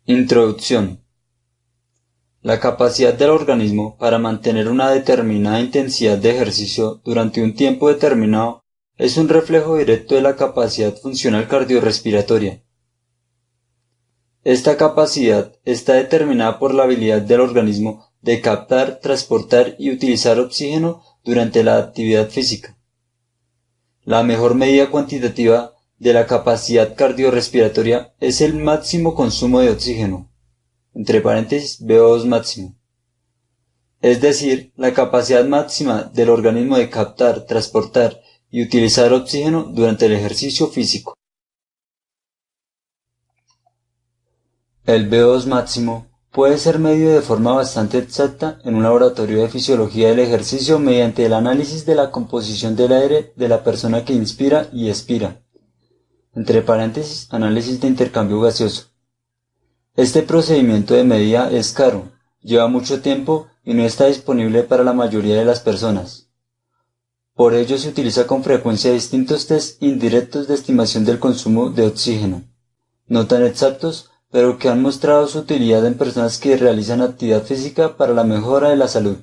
Introducción. La capacidad del organismo para mantener una determinada intensidad de ejercicio durante un tiempo determinado es un reflejo directo de la capacidad funcional cardiorrespiratoria. Esta capacidad está determinada por la habilidad del organismo de captar, transportar y utilizar oxígeno durante la actividad física. La mejor medida cuantitativa de la capacidad cardiorrespiratoria es el máximo consumo de oxígeno, entre paréntesis VO2 máximo, es decir, la capacidad máxima del organismo de captar, transportar y utilizar oxígeno durante el ejercicio físico. El VO2 máximo puede ser medido de forma bastante exacta en un laboratorio de fisiología del ejercicio mediante el análisis de la composición del aire de la persona que inspira y expira, entre paréntesis, análisis de intercambio gaseoso. Este procedimiento de medida es caro, lleva mucho tiempo y no está disponible para la mayoría de las personas. Por ello se utiliza con frecuencia distintos test indirectos de estimación del consumo de oxígeno, no tan exactos, pero que han mostrado su utilidad en personas que realizan actividad física para la mejora de la salud.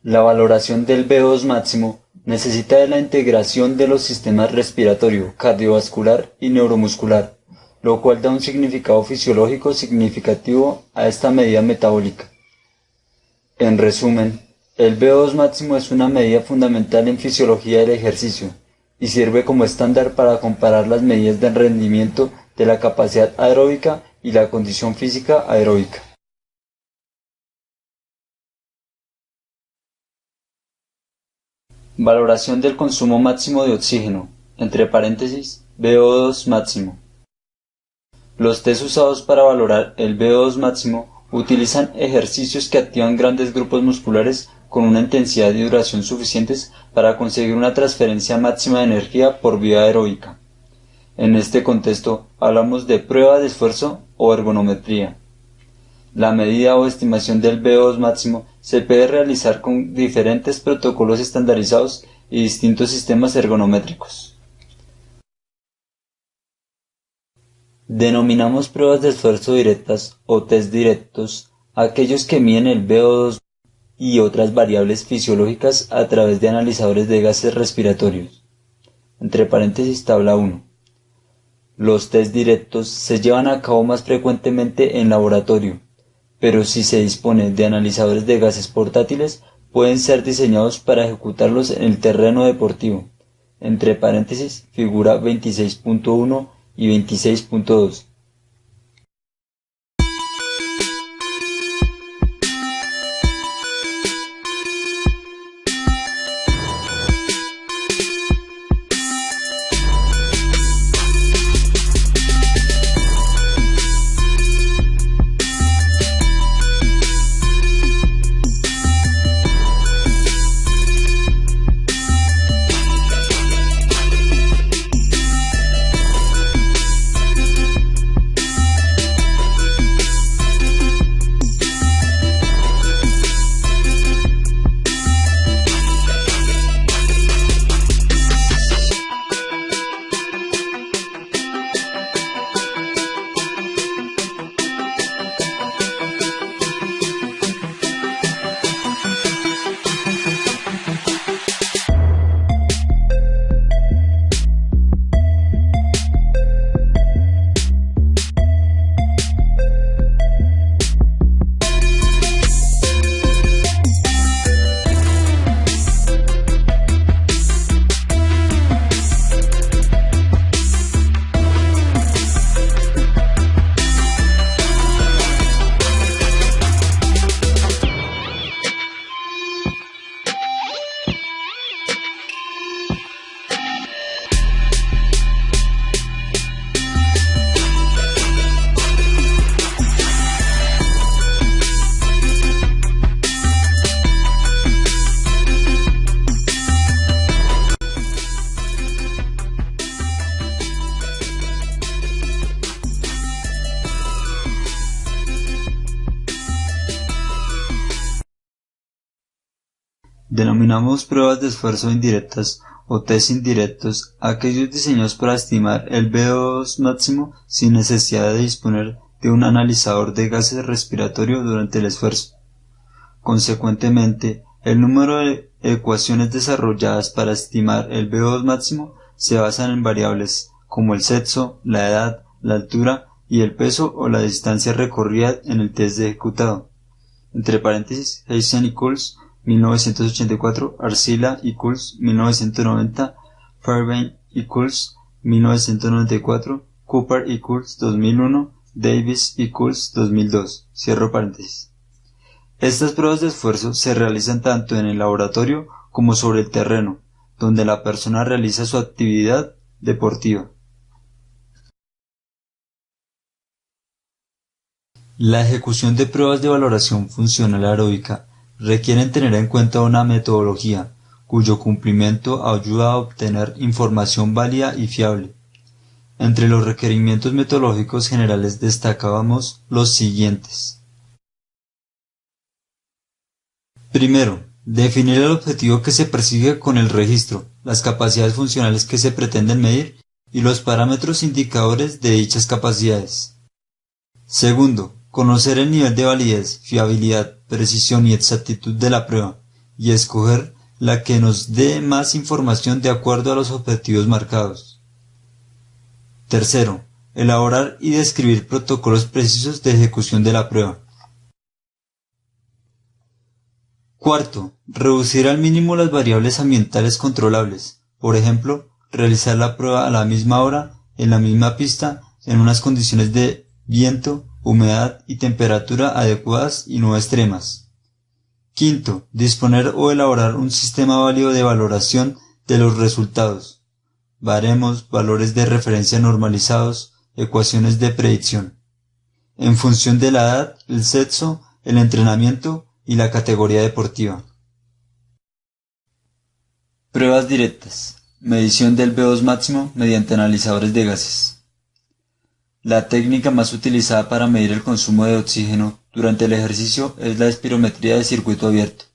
La valoración del VO2 máximo necesita de la integración de los sistemas respiratorio, cardiovascular y neuromuscular, lo cual da un significado fisiológico significativo a esta medida metabólica. En resumen, el VO2 máximo es una medida fundamental en fisiología del ejercicio y sirve como estándar para comparar las medidas de rendimiento de la capacidad aeróbica y la condición física aeróbica. Valoración del consumo máximo de oxígeno, entre paréntesis, VO2 máximo. Los test usados para valorar el VO2 máximo utilizan ejercicios que activan grandes grupos musculares con una intensidad y duración suficientes para conseguir una transferencia máxima de energía por vía aeróbica. En este contexto hablamos de prueba de esfuerzo o ergonometría. La medida o estimación del VO2 máximo se puede realizar con diferentes protocolos estandarizados y distintos sistemas ergonométricos. Denominamos pruebas de esfuerzo directas o test directos a aquellos que miden el VO2 y otras variables fisiológicas a través de analizadores de gases respiratorios. Entre paréntesis, tabla 1. Los test directos se llevan a cabo más frecuentemente en laboratorio, pero si se dispone de analizadores de gases portátiles, pueden ser diseñados para ejecutarlos en el terreno deportivo. Entre paréntesis, figura 26.1 y 26.2. Denominamos pruebas de esfuerzo indirectas o test indirectos a aquellos diseñados para estimar el VO2 máximo sin necesidad de disponer de un analizador de gases respiratorio durante el esfuerzo. Consecuentemente, el número de ecuaciones desarrolladas para estimar el VO2 máximo se basan en variables como el sexo, la edad, la altura y el peso o la distancia recorrida en el test ejecutado. Entre paréntesis, Heisen y Coles, 1984, Arcila y Coles, 1990, Fairbairn y Coles, 1994, Cooper y Coles, 2001, Davis y Coles, 2002. Cierro paréntesis. Estas pruebas de esfuerzo se realizan tanto en el laboratorio como sobre el terreno, donde la persona realiza su actividad deportiva. La ejecución de pruebas de valoración funcional aeróbica requieren tener en cuenta una metodología, cuyo cumplimiento ayuda a obtener información válida y fiable. Entre los requerimientos metodológicos generales destacábamos los siguientes. Primero, definir el objetivo que se persigue con el registro, las capacidades funcionales que se pretenden medir y los parámetros indicadores de dichas capacidades. Segundo, conocer el nivel de validez, fiabilidad, precisión y exactitud de la prueba, y escoger la que nos dé más información de acuerdo a los objetivos marcados. Tercero, elaborar y describir protocolos precisos de ejecución de la prueba. Cuarto, reducir al mínimo las variables ambientales controlables, por ejemplo, realizar la prueba a la misma hora, en la misma pista, en unas condiciones de viento, humedad y temperatura adecuadas y no extremas. Quinto, disponer o elaborar un sistema válido de valoración de los resultados, baremos, valores de referencia normalizados, ecuaciones de predicción, en función de la edad, el sexo, el entrenamiento y la categoría deportiva. Pruebas directas. Medición del VO2 máximo mediante analizadores de gases. La técnica más utilizada para medir el consumo de oxígeno durante el ejercicio es la espirometría de circuito abierto.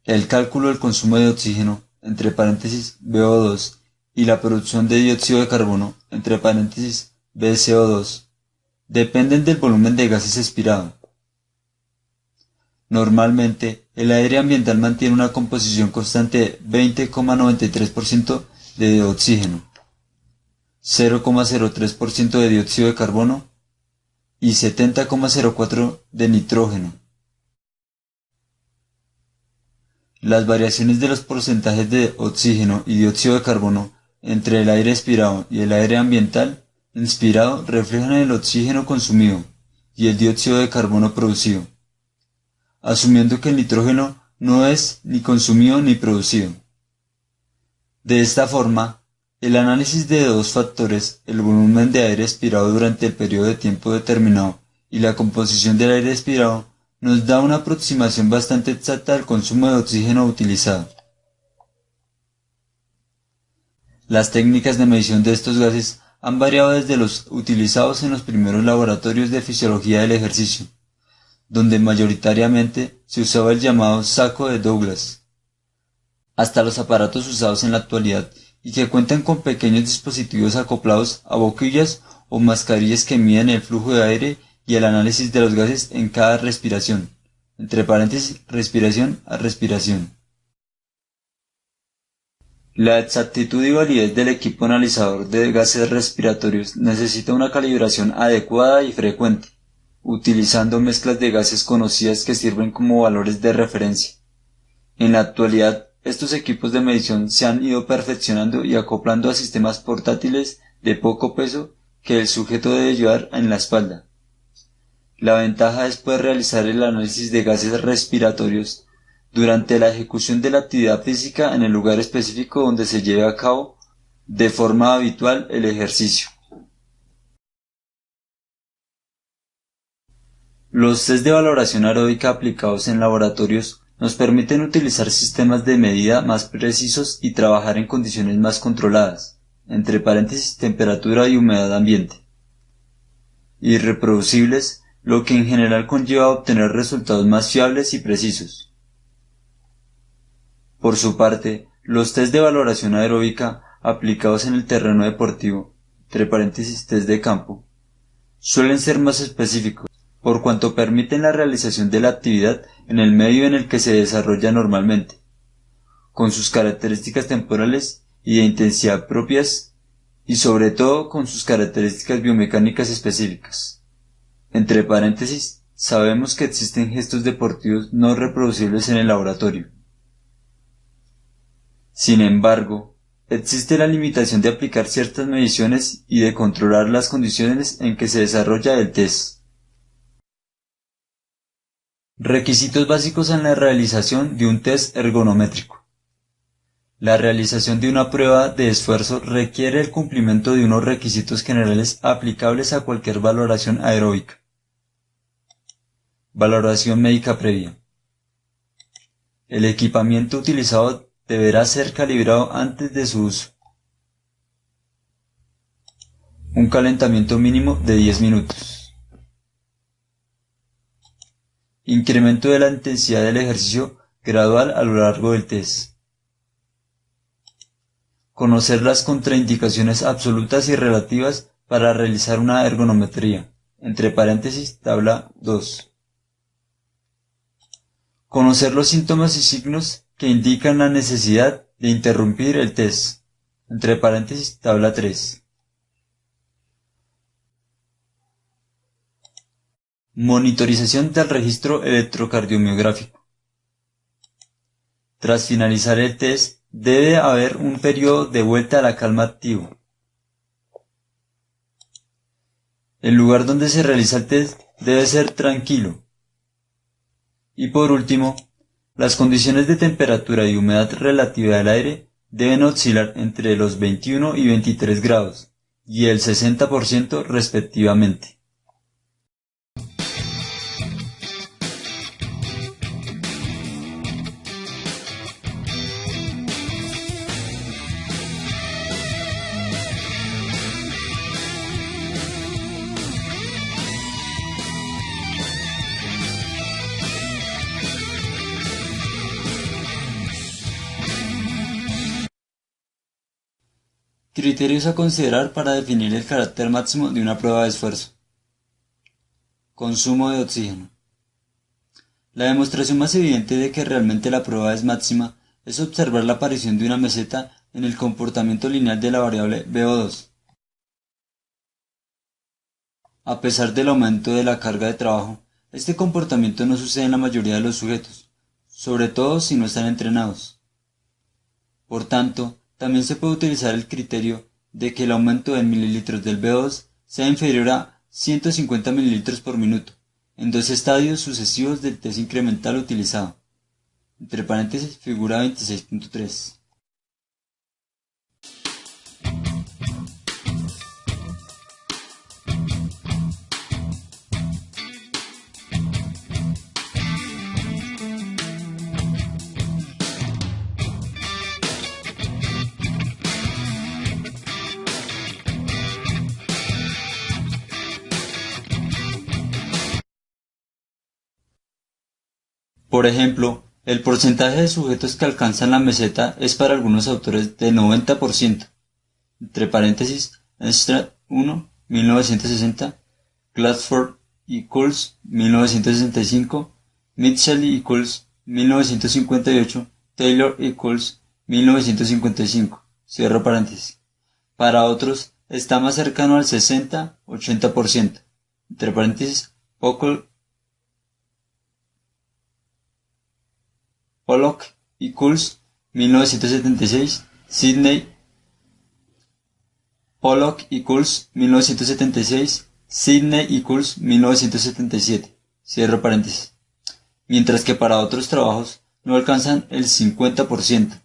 El cálculo del consumo de oxígeno, entre paréntesis VO2, y la producción de dióxido de carbono, entre paréntesis VCO2, dependen del volumen de gases expirado. Normalmente, el aire ambiental mantiene una composición constante de 20,93% de oxígeno, 0,03% de dióxido de carbono y 70,04% de nitrógeno. Las variaciones de los porcentajes de oxígeno y dióxido de carbono entre el aire expirado y el aire ambiental inspirado reflejan el oxígeno consumido y el dióxido de carbono producido, asumiendo que el nitrógeno no es ni consumido ni producido. De esta forma, el análisis de dos factores, el volumen de aire expirado durante el periodo de tiempo determinado y la composición del aire expirado, nos da una aproximación bastante exacta del consumo de oxígeno utilizado. Las técnicas de medición de estos gases han variado desde los utilizados en los primeros laboratorios de fisiología del ejercicio, donde mayoritariamente se usaba el llamado saco de Douglas, hasta los aparatos usados en la actualidad y que cuentan con pequeños dispositivos acoplados a boquillas o mascarillas que miden el flujo de aire y el análisis de los gases en cada respiración, entre paréntesis respiración a respiración. La exactitud y validez del equipo analizador de gases respiratorios necesita una calibración adecuada y frecuente, utilizando mezclas de gases conocidas que sirven como valores de referencia. En la actualidad, estos equipos de medición se han ido perfeccionando y acoplando a sistemas portátiles de poco peso que el sujeto debe llevar en la espalda. La ventaja es poder realizar el análisis de gases respiratorios durante la ejecución de la actividad física en el lugar específico donde se lleve a cabo de forma habitual el ejercicio. Los test de valoración aeróbica aplicados en laboratorios nos permiten utilizar sistemas de medida más precisos y trabajar en condiciones más controladas, entre paréntesis temperatura y humedad ambiente, y reproducibles, lo que en general conlleva obtener resultados más fiables y precisos. Por su parte, los test de valoración aeróbica aplicados en el terreno deportivo, entre paréntesis test de campo, suelen ser más específicos, por cuanto permiten la realización de la actividad en el medio en el que se desarrolla normalmente, con sus características temporales y de intensidad propias y sobre todo con sus características biomecánicas específicas. Entre paréntesis, sabemos que existen gestos deportivos no reproducibles en el laboratorio. Sin embargo, existe la limitación de aplicar ciertas mediciones y de controlar las condiciones en que se desarrolla el test. Requisitos básicos en la realización de un test ergonométrico. La realización de una prueba de esfuerzo requiere el cumplimiento de unos requisitos generales aplicables a cualquier valoración aeróbica. Valoración médica previa. El equipamiento utilizado deberá ser calibrado antes de su uso. Un calentamiento mínimo de 10 minutos. Incremento de la intensidad del ejercicio gradual a lo largo del test. Conocer las contraindicaciones absolutas y relativas para realizar una ergonometría. Entre paréntesis, tabla 2. Conocer los síntomas y signos que indican la necesidad de interrumpir el test. Entre paréntesis, tabla 3. Monitorización del registro electrocardiográfico. Tras finalizar el test, debe haber un periodo de vuelta a la calma activo. El lugar donde se realiza el test debe ser tranquilo. Y por último, las condiciones de temperatura y humedad relativa del aire deben oscilar entre los 21 y 23 grados y el 60% respectivamente. Criterios a considerar para definir el carácter máximo de una prueba de esfuerzo. Consumo de oxígeno. La demostración más evidente de que realmente la prueba es máxima es observar la aparición de una meseta en el comportamiento lineal de la variable VO2. A pesar del aumento de la carga de trabajo, este comportamiento no sucede en la mayoría de los sujetos, sobre todo si no están entrenados. Por tanto, también se puede utilizar el criterio de que el aumento en mililitros del VO2 sea inferior a 150 mililitros por minuto, en dos estadios sucesivos del test incremental utilizado. Entre paréntesis, figura 26.3. Por ejemplo, el porcentaje de sujetos que alcanzan la meseta es para algunos autores de 90%. Entre paréntesis, Enstrad 1, 1960, Glassford y Coles, 1965, Mitchell y Coles, 1958, Taylor y Coles, 1955. Cierro paréntesis. Para otros, está más cercano al 60-80%. Entre paréntesis, Pollock y Coles, 1976, Sidney, Pollock y Coles, 1976, Sidney y Coles, 1977. Cierro paréntesis. Mientras que para otros trabajos no alcanzan el 50%.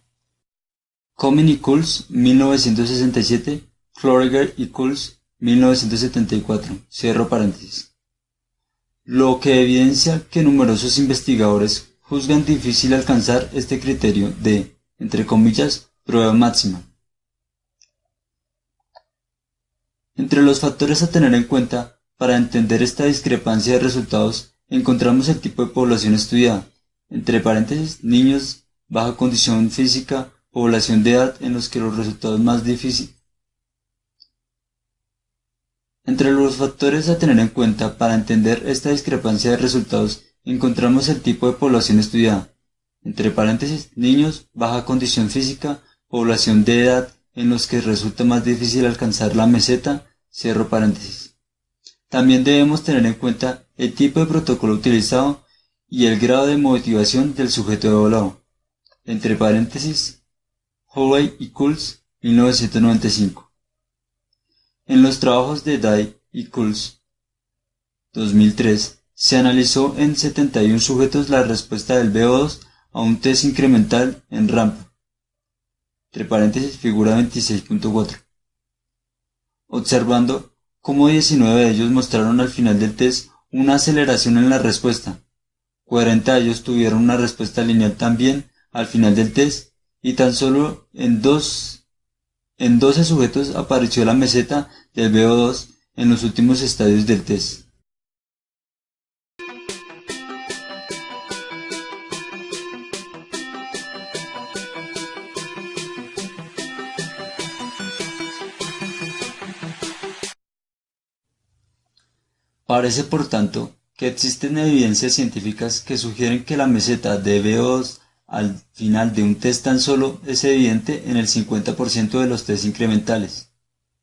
Comyn y Coles, 1967, Floriger y Coles, 1974. Cierro paréntesis. Lo que evidencia que numerosos investigadores juzgan difícil alcanzar este criterio de, entre comillas, prueba máxima. Entre los factores a tener en cuenta para entender esta discrepancia de resultados encontramos el tipo de población estudiada, entre paréntesis, niños baja condición física, población de edad en los que los resultados más difíciles. Entre los factores a tener en cuenta para entender esta discrepancia de resultados encontramos el tipo de población estudiada, entre paréntesis, niños, baja condición física, población de edad en los que resulta más difícil alcanzar la meseta, cierro paréntesis. También debemos tener en cuenta el tipo de protocolo utilizado y el grado de motivación del sujeto evaluado, entre paréntesis, Holley y Kulz, 1995. En los trabajos de Day y Kulz, 2003, se analizó en 71 sujetos la respuesta del VO2 a un test incremental en rampa, entre paréntesis, figura 26.4, observando cómo 19 de ellos mostraron al final del test una aceleración en la respuesta, 40 de ellos tuvieron una respuesta lineal también al final del test, y tan solo en 12 sujetos apareció la meseta del VO2 en los últimos estadios del test. Parece, por tanto, que existen evidencias científicas que sugieren que la meseta de VO2 al final de un test tan solo es evidente en el 50% de los test incrementales.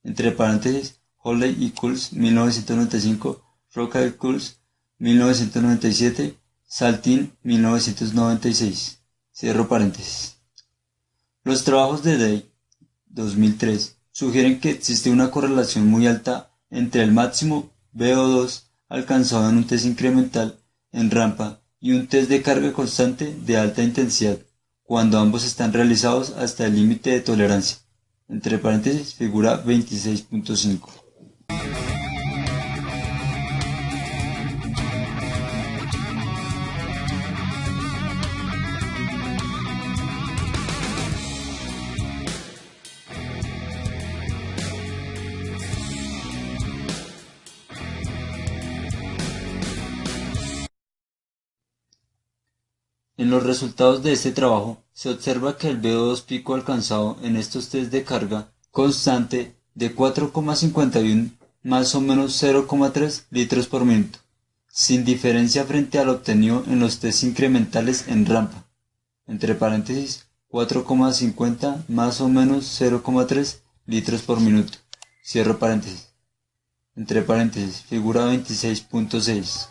Entre paréntesis, Holley y Kulz, 1995, Roca y Kulz, 1997, Saltin, 1996. Cierro paréntesis. Los trabajos de Day, 2003, sugieren que existe una correlación muy alta entre el máximo VO2 alcanzado en un test incremental en rampa y un test de carga constante de alta intensidad, cuando ambos están realizados hasta el límite de tolerancia. Entre paréntesis, figura 26.5. En los resultados de este trabajo se observa que el VO2 pico alcanzado en estos test de carga constante de 4,51 más o menos 0,3 litros por minuto, sin diferencia frente al obtenido en los test incrementales en rampa, entre paréntesis 4,50 más o menos 0,3 litros por minuto, cierro paréntesis, entre paréntesis, figura 26.6.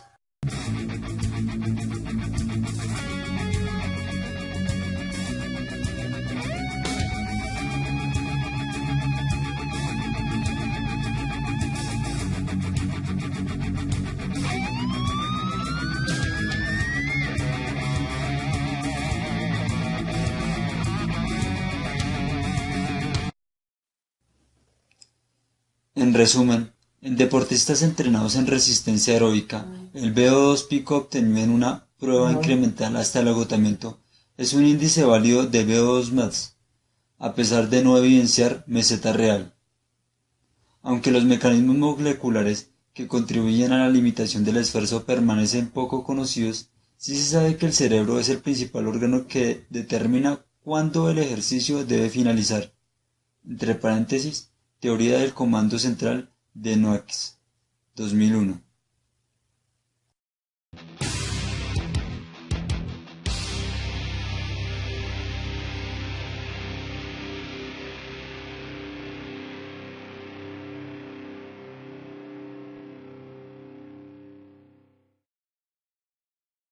En resumen, en deportistas entrenados en resistencia aeróbica, el VO2 pico obtenido en una prueba incremental hasta el agotamiento es un índice válido de VO2 max, a pesar de no evidenciar meseta real. Aunque los mecanismos moleculares que contribuyen a la limitación del esfuerzo permanecen poco conocidos, sí se sabe que el cerebro es el principal órgano que determina cuándo el ejercicio debe finalizar. Entre paréntesis, Teoría del comando central de Noakes, 2001.